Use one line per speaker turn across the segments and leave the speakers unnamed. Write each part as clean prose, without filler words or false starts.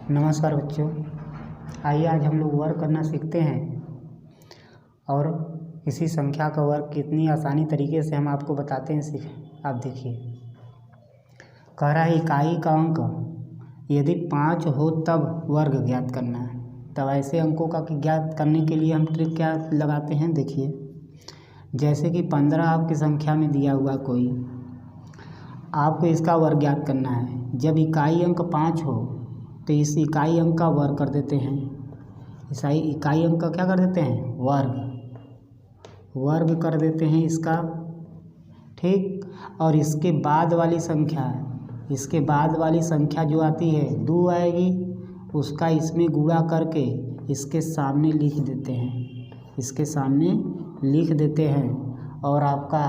नमस्कार बच्चों, आइए आज हम लोग वर्ग करना सीखते हैं और इसी संख्या का वर्ग कितनी आसानी तरीके से हम आपको बताते हैं। आप देखिए, कह रहा है इकाई का अंक यदि 5 हो तब वर्ग ज्ञात करना है। तब ऐसे अंकों का ज्ञात करने के लिए हम ट्रिक क्या लगाते हैं, देखिए। जैसे कि 15 आपकी संख्या में दिया हुआ कोई, आपको इसका वर्ग ज्ञात करना है। जब इकाई अंक 5 हो तो इस इकाई अंक का वर्ग कर देते हैं। इस इकाई अंक का क्या कर देते हैं, वर्ग कर देते हैं इसका, ठीक। और इसके बाद वाली संख्या जो आती है 2 आएगी, उसका इसमें गुणा करके इसके सामने लिख देते हैं और आपका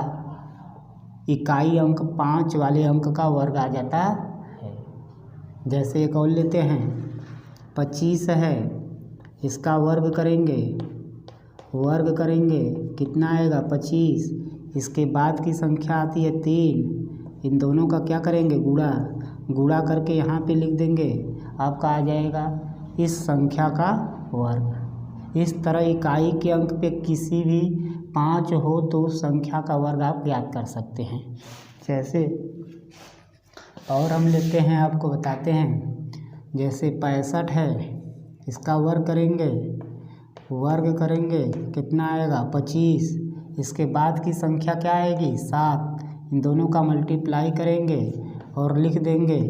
इकाई अंक 5 वाले अंक का वर्ग आ जाता है। जैसे एक और लेते हैं, 25 है, इसका वर्ग करेंगे कितना आएगा 25। इसके बाद की संख्या आती है 3, इन दोनों का क्या करेंगे, गुणा करके यहाँ पे लिख देंगे, आपका आ जाएगा इस संख्या का वर्ग। इस तरह इकाई के अंक पे किसी भी 5 हो तो उस संख्या का वर्ग आप ज्ञात कर सकते हैं। जैसे और हम लेते हैं, आपको बताते हैं। जैसे 65 है, इसका वर्ग करेंगे कितना आएगा 25। इसके बाद की संख्या क्या आएगी 7, इन दोनों का मल्टीप्लाई करेंगे और लिख देंगे,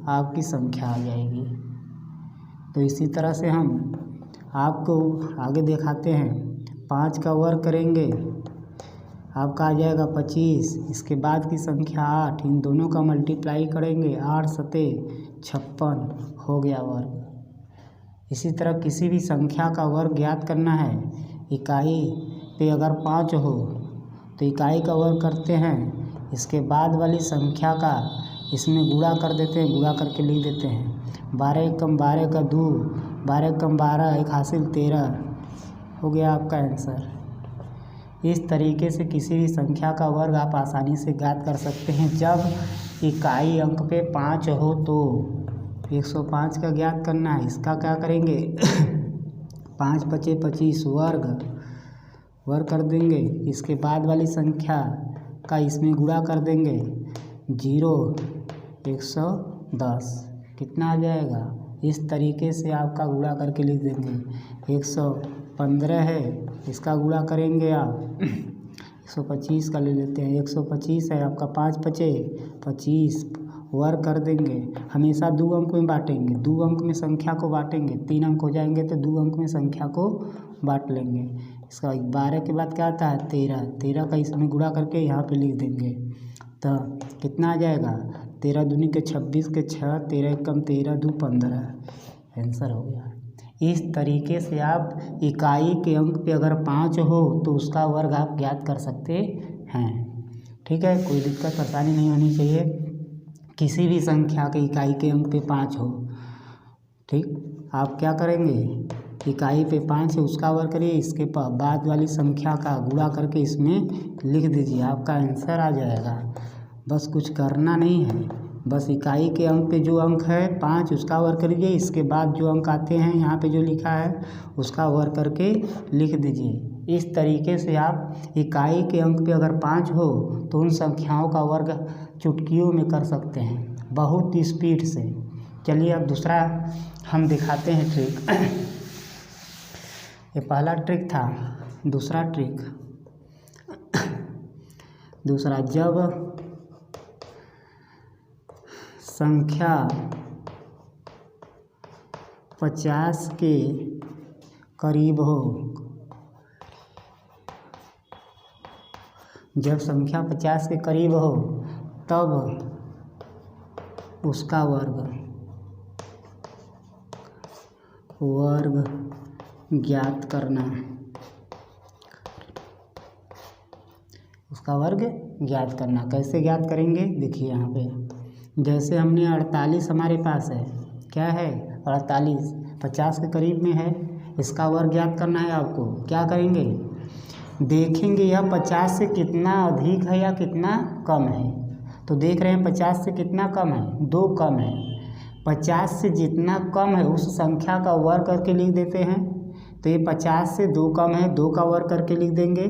आपकी संख्या आ जाएगी। तो इसी तरह से हम आपको आगे दिखाते हैं। 5 का वर्ग करेंगे, आपका आ जाएगा 25। इसके बाद की संख्या 8, इन दोनों का मल्टीप्लाई करेंगे, 8 सते 56 हो गया वर्ग। इसी तरह किसी भी संख्या का वर्ग ज्ञात करना है। इकाई पे अगर 5 हो तो इकाई का वर्ग करते हैं, इसके बाद वाली संख्या का इसमें गुणा कर देते हैं, गुणा करके लिख देते हैं। 12 कम 12 का 2, 12 कम 12 1 हासिल 13 हो गया आपका आंसर। इस तरीके से किसी भी संख्या का वर्ग आप आसानी से ज्ञात कर सकते हैं। जब इकाई अंक पे 5 हो तो 105 का ज्ञात करना है। इसका क्या करेंगे 5 पचे 25 वर्ग कर देंगे। इसके बाद वाली संख्या का इसमें गुणा कर देंगे, 0 110 कितना आ जाएगा। इस तरीके से आपका गुणा करके लिख देंगे। 115 है, इसका गुणा करेंगे आप 125 का ले लेते हैं। 125 है आपका, 5 पचे 25 वर्ग कर देंगे। हमेशा 2 अंक में बांटेंगे, 2 अंक में संख्या को बांटेंगे। 3 अंक हो जाएंगे तो 2 अंक में संख्या को बांट लेंगे। इसका 12 के बाद क्या आता है 13 का इसमें गुणा करके यहाँ पे लिख देंगे। तो कितना आ जाएगा 13 दूनी के 26 के 6, 13 कम 13 2 15 आंसर हो गया। इस तरीके से आप इकाई के अंक पे अगर 5 हो तो उसका वर्ग आप ज्ञात कर सकते हैं, ठीक है। कोई दिक्कत परेशानी नहीं होनी चाहिए। किसी भी संख्या के इकाई के अंक पे 5 हो, ठीक, आप क्या करेंगे, इकाई पे 5 है उसका वर्ग करिए, इसके बाद वाली संख्या का गुणा करके इसमें लिख दीजिए, आपका आंसर आ जाएगा। बस कुछ करना नहीं है, बस इकाई के अंक पे जो अंक है 5 उसका वर्ग करिए। इसके बाद जो अंक आते हैं यहाँ पे जो लिखा है उसका वर्ग करके लिख दीजिए। इस तरीके से आप इकाई के अंक पे अगर 5 हो तो उन संख्याओं का वर्ग चुटकियों में कर सकते हैं, बहुत स्पीड से। चलिए अब दूसरा हम दिखाते हैं ट्रिक। ये पहला ट्रिक था, दूसरा जब संख्या 50 के करीब हो, जब संख्या 50 के करीब हो तब उसका वर्ग ज्ञात करना। उसका वर्ग ज्ञात करना कैसे ज्ञात करेंगे, देखिए यहाँ पे। जैसे हमने 48 हमारे पास है, क्या है 48 50 के करीब में है, इसका वर्ग ज्ञात करना है आपको। क्या करेंगे, देखेंगे यह 50 से कितना अधिक है या कितना कम है। तो देख रहे हैं 50 से कितना कम है, 2 कम है। 50 से जितना कम है उस संख्या का वर्ग करके लिख देते हैं। तो ये 50 से 2 कम है, 2 का वर्ग करके लिख देंगे,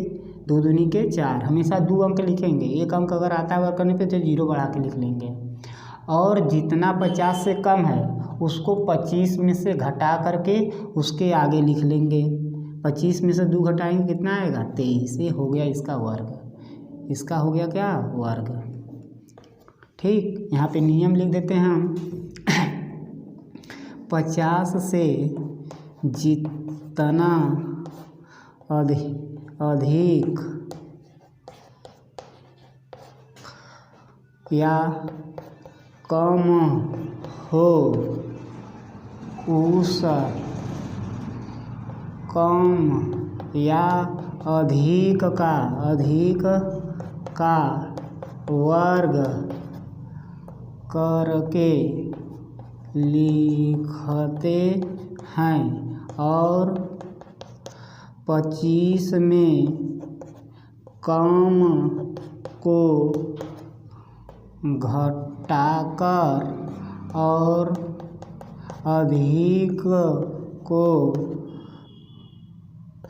2 दूनी के 4। हमेशा 2 अंक लिखेंगे, 1 अंक अगर आता है वर्ग करने पे तो 0 बढ़ा के लिख लेंगे। और जितना 50 से कम है उसको 25 में से घटा करके उसके आगे लिख लेंगे। 25 में से 2 घटाएंगे कितना आएगा? 23। ये हो गया इसका वर्ग, इसका हो गया क्या? वर्ग। ठीक, यहाँ पे नियम लिख देते हैं हम। 50 से जितना अधिक या कम हो उस कम या अधिक का वर्ग करके लिखते हैं और 25 में कम को घटाकर और अधिक को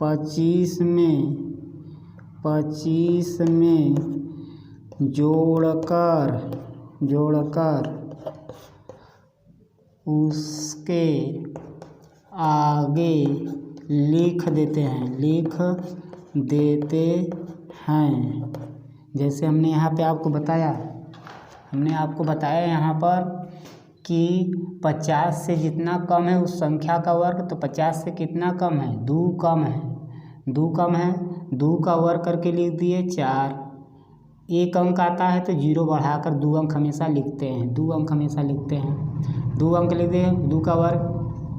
25 में जोड़कर उसके आगे लिख देते हैं। जैसे हमने यहाँ पे आपको बताया यहाँ पर कि 50 से जितना कम है उस संख्या का वर्ग, तो 50 से कितना कम है? 2 कम है, 2 कम है, 2 का वर्ग करके लिख दिए 4। 1 अंक आता है तो 0 बढ़ाकर 2 अंक हमेशा लिखते हैं, 2 अंक हमेशा लिखते हैं, 2 अंक लिख दिए, 2 का वर्ग।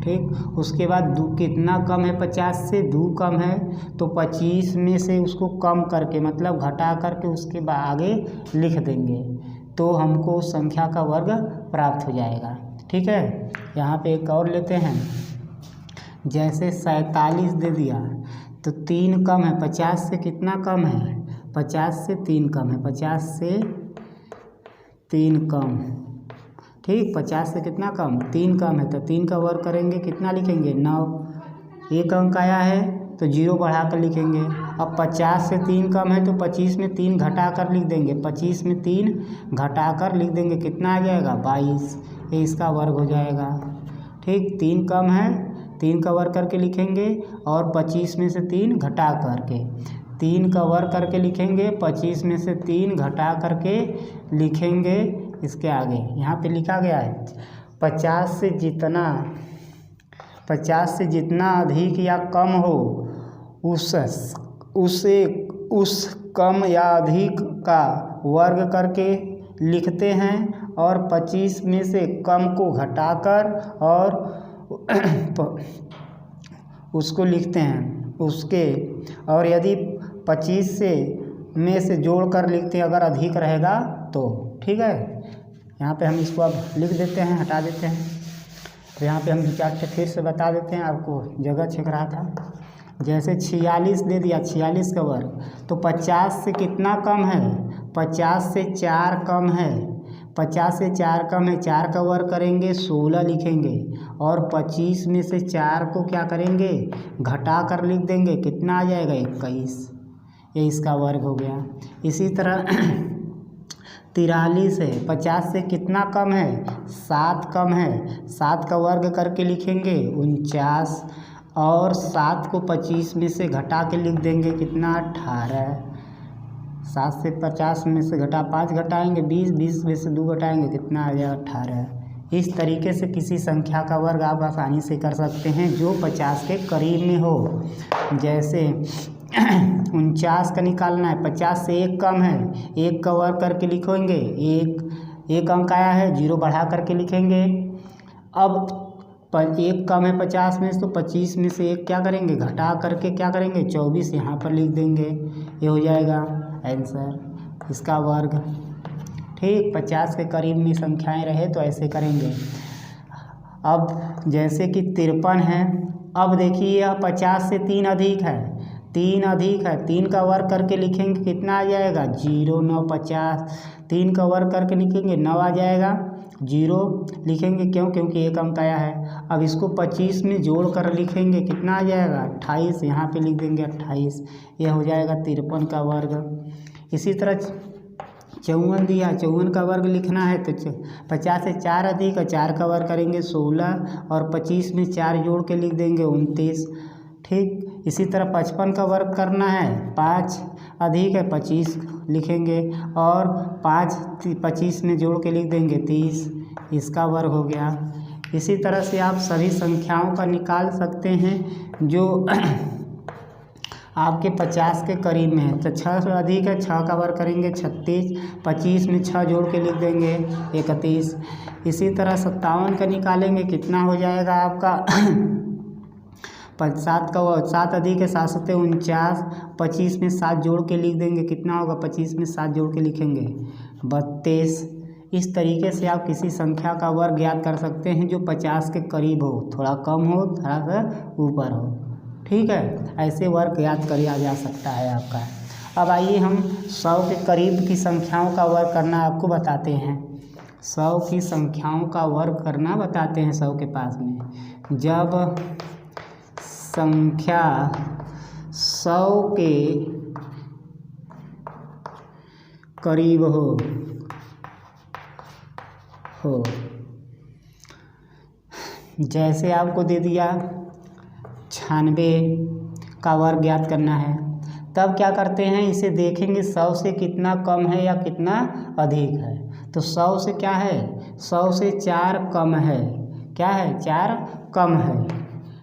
ठीक, उसके बाद 2 कितना कम है? 50 से 2 कम है, तो 25 में से उसको कम करके मतलब घटा करके उसके आगे लिख देंगे, तो हमको उस संख्या का वर्ग प्राप्त हो जाएगा। ठीक है, यहाँ पे एक और लेते हैं। जैसे 47 दे दिया तो 3 कम है, 50 से कितना कम है? 50 से 3 कम है, 50 से 3 कम। ठीक, 50 से कितना कम? 3 कम है, तो 3 का वर्ग करेंगे, कितना लिखेंगे? 9। 1 अंक आया है तो 0 बढ़ा कर लिखेंगे। अब 50 से 3 कम है तो 25 में 3 घटा कर लिख देंगे, 25 में 3 घटा कर लिख देंगे, कितना आ जाएगा? 22। ये इसका वर्ग हो जाएगा। ठीक, 3 कम है, 3 का वर्ग करके लिखेंगे और 25 में से 3 घटा करके 3 का वर्ग करके लिखेंगे, 25 में से 3 घटा करके लिखेंगे इसके आगे। यहाँ पे लिखा गया है 50 से जितना अधिक या कम हो उस कम या अधिक का वर्ग करके लिखते हैं और 25 में से कम को घटाकर और उसको लिखते हैं उसके, और यदि 25 में से जोड़ कर लिखते हैं अगर अधिक रहेगा तो। ठीक है, यहाँ पे हम इसको अब लिख देते हैं, हटा देते हैं। तो यहाँ पे हम विचार से फिर से बता देते हैं, आपको जगह छेक रहा था। जैसे 46 दे दिया, 46 का वर्ग, तो 50 से कितना कम है? 50 से 4 कम है, 50 से 4 कम है, 4 का वर्ग करेंगे 16 लिखेंगे और 25 में से 4 को क्या करेंगे? घटा कर लिख देंगे, कितना आ जाएगा? 21। ये इसका वर्ग हो गया। इसी तरह 43 है, 50 से कितना कम है? 7 कम है, 7 का वर्ग करके लिखेंगे 49 और 7 को 25 में से घटा के लिख देंगे, कितना? 18। 7 से 50 में से 5 घटाएंगे 20, 20 में से 2 घटाएंगे, कितना आ जाएगा? 18। इस तरीके से किसी संख्या का वर्ग आप आसानी से कर सकते हैं जो 50 के करीब में हो। जैसे 49 का निकालना है, 50 से 1 कम है, 1 का वर्ग करके लिखेंगे, 1 अंक आया है, 0 बढ़ा करके लिखेंगे। अब 1 कम है 50 में, तो 25 में से 1 क्या करेंगे? घटा करके क्या करेंगे? 24 यहाँ पर लिख देंगे। ये हो जाएगा आंसर, इसका वर्ग। ठीक, 50 के करीब में संख्याएं रहे तो ऐसे करेंगे। अब जैसे कि 53 है, अब देखिए यह 50 से 3 अधिक है, 3 अधिक है, 3 का वर्ग करके लिखेंगे, कितना आ जाएगा? 0, 9, 50। 3 का वर्ग करके लिखेंगे 9 आ जाएगा जीरो लिखेंगे, क्यों? क्योंकि एक अंक आया है। अब इसको 25 में जोड़ कर लिखेंगे, कितना आ जाएगा? 28। यहाँ पे लिख देंगे 28, यह हो जाएगा 53 का वर्ग। इसी तरह 54 दिया, 54 का वर्ग लिखना है तो 50 से 4 अधिक और 4 का वर्ग करेंगे 16 और 25 में 4 जोड़ के लिख देंगे 29। ठीक, इसी तरह 55 का वर्ग करना है, 5 अधिक है 25 लिखेंगे और 25 में जोड़ के लिख देंगे 30, इसका वर्ग हो गया। इसी तरह से आप सभी संख्याओं का निकाल सकते हैं जो आपके 50 के करीब में है। तो 6 अधिक है, 6 का वर्ग करेंगे 36, 25 में 6 जोड़ के लिख देंगे 31। इसी तरह 57 का निकालेंगे, कितना हो जाएगा आपका 7 अधिक है 7 सत्ते 49, 25 में 7 जोड़ के लिख देंगे, कितना होगा? 25 में 7 जोड़ के लिखेंगे 32। इस तरीके से आप किसी संख्या का वर्ग ज्ञात कर सकते हैं जो 50 के करीब हो, थोड़ा कम हो, थोड़ा सा ऊपर हो। ठीक है, ऐसे वर्ग ज्ञात किया जा सकता है आपका। अब आइए हम 100 के करीब की संख्याओं का वर्ग करना आपको बताते हैं। 100 की संख्याओं का वर्ग करना बताते हैं 100 के पास में। जब संख्या 100 के करीब हो जैसे आपको दे दिया 96 का वर्ग ज्ञात करना है, तब क्या करते हैं, इसे देखेंगे 100 से कितना कम है या कितना अधिक है। तो 100 से क्या है, 100 से 4 कम है। क्या है? 4 कम है।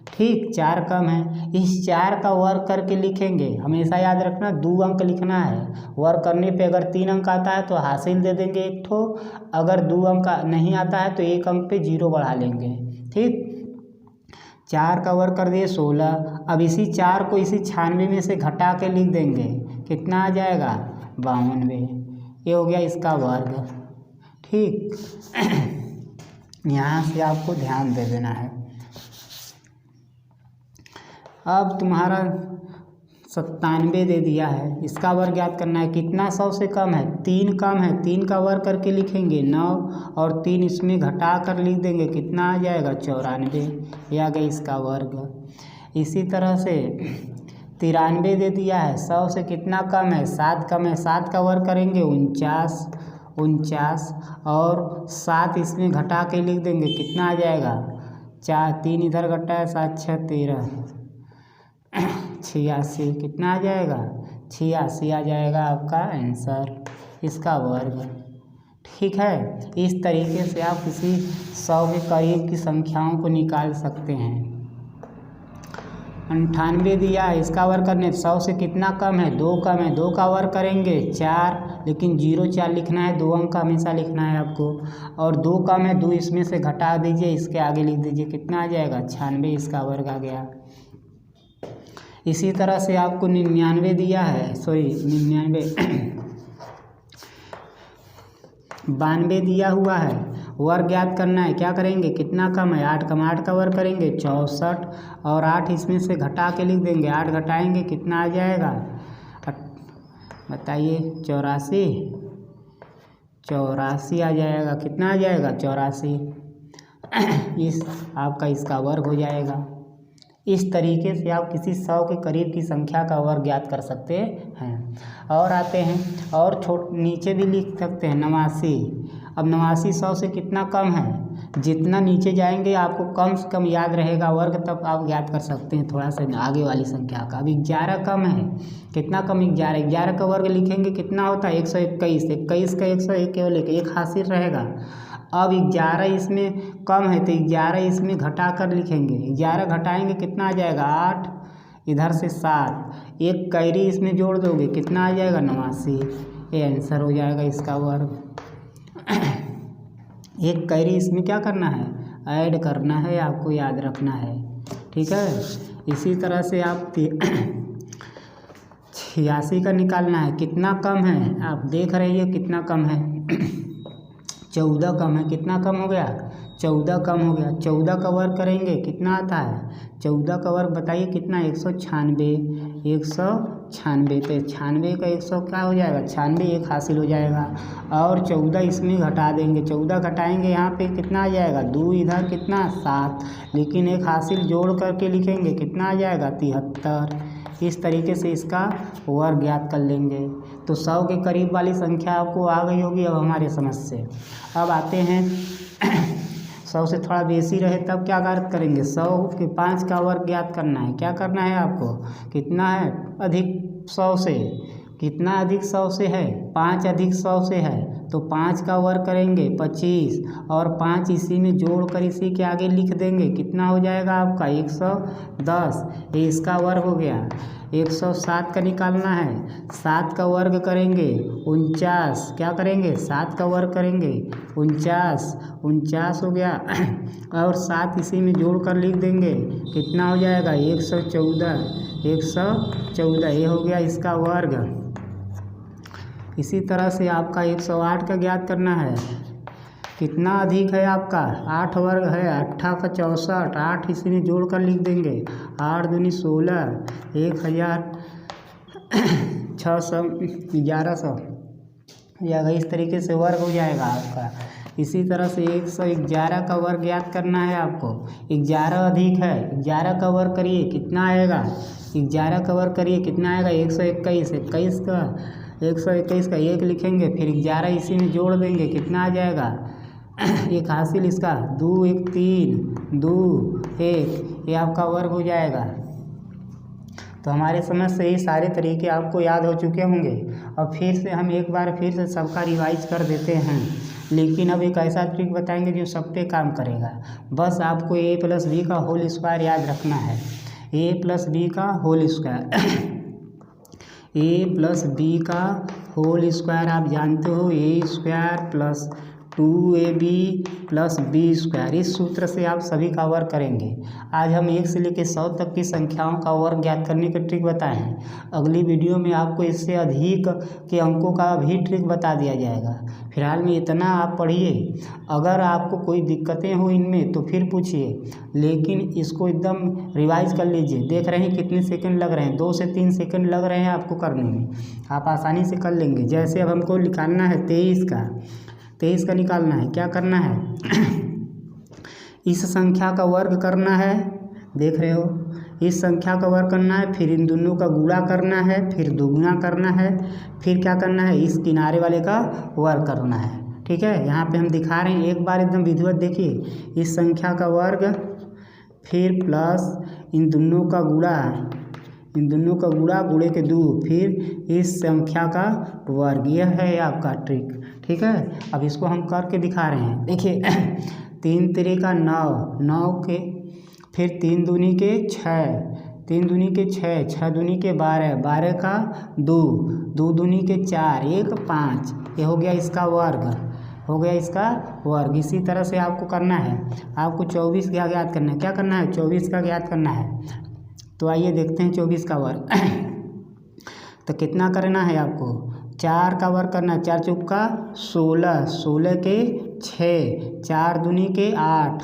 ठीक, 4 कम है। इस 4 का वर्ग करके लिखेंगे, हमेशा याद रखना 2 अंक लिखना है। वर्ग करने पे अगर 3 अंक आता है तो हासिल दे देंगे 1 ठो, अगर 2 अंक नहीं आता है तो 1 अंक पे 0 बढ़ा लेंगे। ठीक, 4 का वर्ग कर दिए 16। अब इसी 4 को इसी 96 में से घटा के लिख देंगे, कितना आ जाएगा? 92। ये हो गया इसका वर्ग। ठीक यहाँ से आपको ध्यान दे देना है। अब तुम्हारा 97 दे दिया है, इसका वर्ग ज्ञात करना है। कितना 100 से कम है? 3 कम है, 3 का वर्ग करके लिखेंगे 9 और 3 इसमें घटा कर लिख देंगे, कितना आ जाएगा? 94। ये आ गया इसका वर्ग। इसी तरह से 93 दे दिया है, 100 से कितना कम है? 7 कम है, 7 का वर्ग करेंगे 49 और 7 इसमें घटा के लिख देंगे, कितना आ जाएगा? 3 इधर घटा है, 7 6 13, 86। कितना आ जाएगा? 86 आ जाएगा आपका आंसर, इसका वर्ग। ठीक है, इस तरीके से आप किसी 100 के करीब की संख्याओं को निकाल सकते हैं। 98 दिया है, इसका वर्ग करने 100 से कितना कम है? 2 कम है, 2 का वर्ग करेंगे 4, लेकिन 0 4 लिखना है, 2 अंक का हमेशा लिखना है आपको। और 2 कम है, 2 इसमें से घटा दीजिए, इसके आगे लिख दीजिए, कितना आ जाएगा? 96, इसका वर्ग आ गया। इसी तरह से आपको 99 दिया है, 92 दिया हुआ है, वर्ग ज्ञात करना है। क्या करेंगे? कितना कम है? 8 कम, 8 का वर्ग करेंगे 64 और 8 इसमें से घटा के लिख देंगे, 8 घटाएंगे कितना आ जाएगा? बताइए, 84 आ जाएगा। कितना आ जाएगा? 84। इस आपका इसका वर्ग हो जाएगा। इस तरीके से आप किसी 100 के करीब की संख्या का वर्ग ज्ञात कर सकते हैं। और आते हैं और नीचे भी लिख सकते हैं 89। अब 89 100 से कितना कम है? जितना नीचे जाएंगे आपको कम से कम याद रहेगा वर्ग, तब आप ज्ञात कर सकते हैं थोड़ा सा आगे वाली संख्या का। अब 11 कम है, कितना कम? 11 का वर्ग लिखेंगे, कितना होता है? 121। 21 का 101 केवल एक हासिल रहेगा। अब 11 इसमें कम है तो 11 इसमें घटा कर लिखेंगे, 11 घटाएंगे कितना आ जाएगा? 8, इधर से 7, एक कैरी इसमें जोड़ दोगे, कितना आ जाएगा? 89। ये आंसर हो जाएगा इसका वर्ग। एक कैरी इसमें क्या करना है? ऐड करना है, आपको याद रखना है। ठीक है, इसी तरह से आप 86 का निकालना है। कितना कम है? आप देख रहे हो कितना कम है? 14 कम है, कितना कम हो गया? 14 कम हो गया, 14 का वर्ग करेंगे कितना आता है, 14 का वर्ग बताइए कितना, 196, 196 तो 96 का 100 क्या हो जाएगा, 96 एक हासिल हो जाएगा। और 14 इसमें घटा देंगे, 14 घटाएंगे यहाँ पे कितना आ जाएगा, 2 इधर कितना 7, लेकिन एक हासिल जोड़ करके लिखेंगे कितना आ जाएगा 73। इस तरीके से इसका वर्ग ज्ञात कर लेंगे। तो 100 के करीब वाली संख्या आपको आ गई होगी अब हमारे समझ से। अब आते हैं 100 से थोड़ा बेसी रहे तब क्या करेंगे, 100 के 5 का वर्ग ज्ञात करना है। क्या करना है आपको, कितना है अधिक 100 से, कितना अधिक 100 से है, 5 अधिक 100 से है, तो 5 का वर्ग करेंगे 25 और 5 इसी में जोड़ कर इसी के आगे लिख देंगे, कितना हो जाएगा आपका 110, ये इसका वर्ग हो गया। 107 का निकालना है, 7 का वर्ग करेंगे 49, क्या करेंगे 7 का वर्ग करेंगे 49 हो गया और 7 इसी में जोड़ कर लिख देंगे, कितना हो जाएगा 114, ये हो गया इसका वर्ग। इसी तरह से आपका 108 का ज्ञात करना है, कितना अधिक है आपका 8 वर्ग है, 8 का 64, 8 इसी में जोड़ कर लिख देंगे, 8 दूनी 16, 1600, 1100 या इस तरीके से वर्ग हो जाएगा आपका। इसी तरह से 111 का वर्ग ज्ञात करना है आपको, 11 अधिक है, 11 का वर्ग करिए कितना आएगा, 11 का वर्ग करिए कितना आएगा 121, 121 का 1 लिखेंगे, फिर 11 इसी में जोड़ देंगे, कितना आ जाएगा एक हासिल इसका 2 1 3 2 1, ये आपका वर्ग हो जाएगा। तो हमारे समझ से ये सारे तरीके आपको याद हो चुके होंगे। और फिर से हम एक बार फिर से सबका रिवाइज कर देते हैं, लेकिन अब एक ऐसा ट्रिक बताएंगे जो सब पे काम करेगा। बस आपको a+b का होल स्क्वायर याद रखना है, a+b का होल स्क्वायर a+b का होल स्क्वायर आप जानते हो, a² + 2ab + b²। इस सूत्र से आप सभी का वर्ग करेंगे। आज हम 1 से लेकर 100 तक की संख्याओं का वर्ग ज्ञात करने के ट्रिक बताए हैं। अगली वीडियो में आपको इससे अधिक के अंकों का भी ट्रिक बता दिया जाएगा। फिलहाल में इतना आप पढ़िए, अगर आपको कोई दिक्कतें हो इनमें तो फिर पूछिए, लेकिन इसको एकदम रिवाइज कर लीजिए। देख रहे हैं कितने सेकंड लग रहे हैं, 2 से 3 सेकंड लग रहे हैं आपको करने में, आप आसानी से कर लेंगे। जैसे अब हमको निकालना है 23 का निकालना है, क्या करना है इस संख्या का वर्ग करना है, देख रहे हो, इस संख्या का वर्ग करना है, फिर इन दोनों का गुणा करना है, फिर दोगुना करना है, फिर क्या करना है इस किनारे वाले का वर्ग करना है। ठीक है, यहाँ पे हम दिखा रहे हैं, एक बार एकदम विधिवत देखिए, इस संख्या का वर्ग फिर प्लस इन दोनों का गुणा गुणे के 2, फिर इस संख्या का वर्ग, यह है आपका ट्रिक। ठीक है, अब इसको हम करके दिखा रहे हैं। देखिए 3 3 का 9 के, फिर 3 दूनी के 6, 3 दूनी के 6, 6 दूनी के 12, 12 का 2, 2 दूनी के 4, 1 5, ये हो गया इसका वर्ग, इसी तरह से आपको करना है। आपको 24 का ज्ञात करना है, क्या करना है 24 का ज्ञात करना है। तो आइए देखते हैं 24 का वर्ग तो कितना करना है आपको, 4 का वर्ग करना है, 4 चौका 16, 16 के 6, 4 दूनी के 8,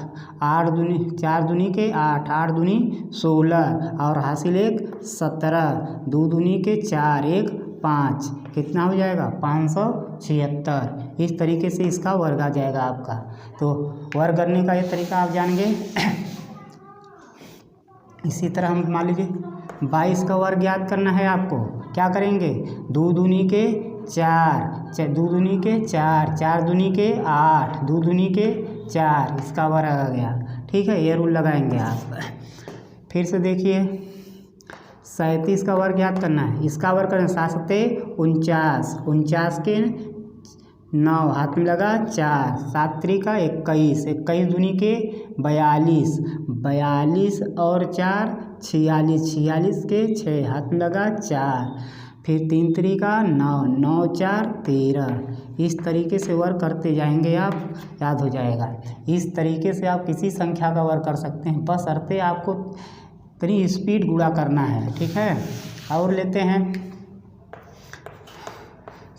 4 दूनी के 8, 8 दूनी 16 और हासिल 1 17, 2 दूनी के 4, 1 5, कितना हो जाएगा 576। इस तरीके से इसका वर्ग आ जाएगा आपका। तो वर्ग करने का ये तरीका आप जान गए। इसी तरह हम मान लीजिए 22 का वर्ग ज्ञात करना है आपको, क्या करेंगे 2 दूनी के 4, 2 दूनी के 4, 4 दूनी के 8, 2 दूनी के 4, इसका वर्ग आ गया। ठीक है, ये रूल लगाएंगे आप। फिर से देखिए 37 का वर्ग ज्ञात करना है, इसका वर्ग करना 7 7 49, 49 के 9 हाथ में लगा 4, 7 3 का 21, 21 दूनी के 42, 42 और 4 46, 46 के 6 हाथ में लगा 4, फिर 3 3 का 9, 9 4 13। इस तरीके से वर्ग करते जाएंगे आप, याद हो जाएगा। इस तरीके से आप किसी संख्या का वर्ग कर सकते हैं, बस शर्ते आपको कहीं स्पीड गुणा करना है। ठीक है, और लेते हैं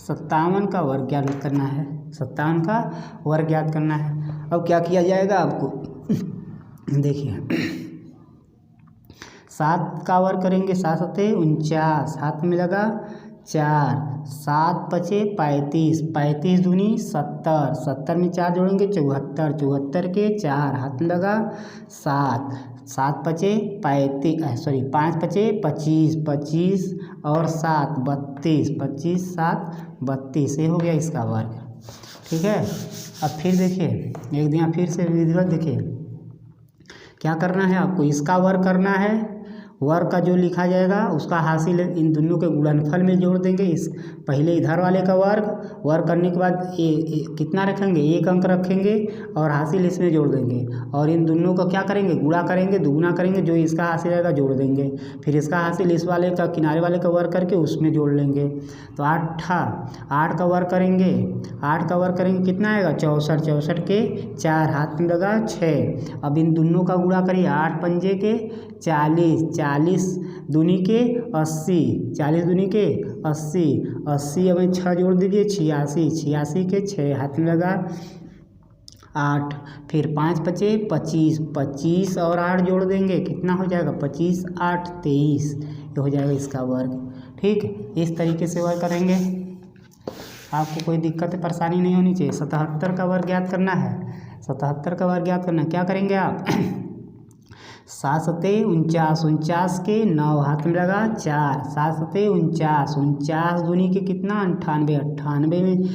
57 का वर्ग ज्ञात करना है, 57 का वर्ग ज्ञात करना है। अब क्या किया जाएगा आपको, देखिए 7 का वर्ग करेंगे, 7 सते 49, हाथ में लगा 4, 7 पचे 35, 35 दूनी 70, 70 में 4 जोड़ेंगे 74, 74 के 4, हाथ में लगा 7, 7 पचे 5 पचे 25, 25 और 7 32, 25 7 32, ये हो गया इसका वर्ग। ठीक है, अब फिर देखिए एक दिन फिर से विधिवत देखिए क्या करना है आपको, इसका वर्ग करना है, वर्ग का जो लिखा जाएगा उसका हासिल इन दोनों के गुणनफल में जोड़ देंगे। इस पहले इधर वाले का वर्ग करने के बाद कितना रखेंगे, 1 अंक रखेंगे और हासिल इसमें जोड़ देंगे, और इन दोनों को क्या करेंगे, गुणा करेंगे, दुगुना करेंगे, जो इसका हासिल आएगा जोड़ देंगे, फिर इसका हासिल इस वाले का किनारे वाले का वर्ग करके उसमें जोड़ लेंगे। तो 8 का वर्ग करेंगे, 8 का वर्ग करेंगे कितना आएगा 64, 64 के 4, हाथ में लगा 6। अब इन दोनों का गुणा करिए, 8 पंजे के 40, 40 दूनी के 80, 40 दूनी के 80, 80 अब 6 जोड़ दीजिए 86, 86 के 6, हाथ में लगा 8, फिर 5 पचे 25, 25 और 8 जोड़ देंगे, कितना हो जाएगा 25 8 23, ये हो जाएगा इसका वर्ग। ठीक, इस तरीके से वर्ग करेंगे, आपको कोई दिक्कत परेशानी नहीं होनी चाहिए। 77 का वर्ग ज्ञात करना है, 77 का वर्ग ज्ञात करना, क्या करेंगे आप 7 सते 49, 49 के 9, हाथ में लगा 4, 7 सते 49, 49 दूनी के कितना 98, 98 में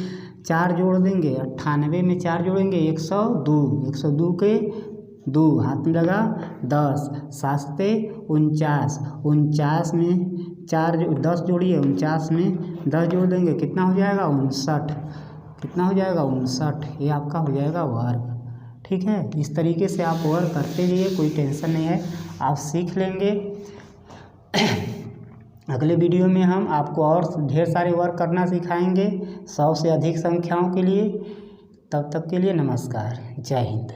4 जोड़ देंगे, 98 में 4 जोड़ेंगे 102, 102 के 2, हाथ में लगा 10, 7 सते 49, 49 में 10 जोड़िए, 49 में 10 जोड़ देंगे, कितना हो जाएगा 59, कितना हो जाएगा 59, ये आपका हो जाएगा वर्ग। ठीक है, इस तरीके से आप वर्क करते जाइए, कोई टेंशन नहीं है, आप सीख लेंगे। अगले वीडियो में हम आपको और ढेर सारे वर्क करना सिखाएंगे 100 से अधिक संख्याओं के लिए। तब तक के लिए नमस्कार, जय हिंद।